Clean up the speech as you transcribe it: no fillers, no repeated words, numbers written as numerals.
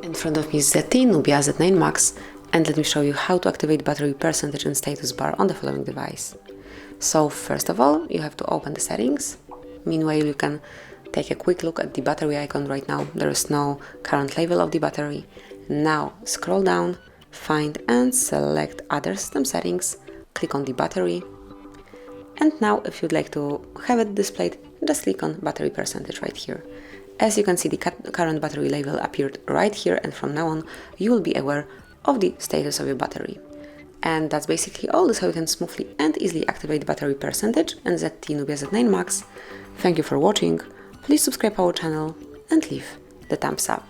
In front of me is ZTE Nubia Z9 Max, and let me show you how to activate battery percentage and status bar on the following device. So first of all, you have to open the settings. Meanwhile, you can take a quick look at the battery icon. Right now there is no current level of the battery. Now scroll down, find and select other system settings, click on the battery, and now if you'd like to have it displayed, just click on battery percentage right here. As you can see, the current battery level appeared right here, and from now on you will be aware of the status of your battery. And that's basically all. This is how you can smoothly and easily activate battery percentage and ZTE Nubia Z9 Max. Thank you for watching. Please subscribe our channel and leave the thumbs up.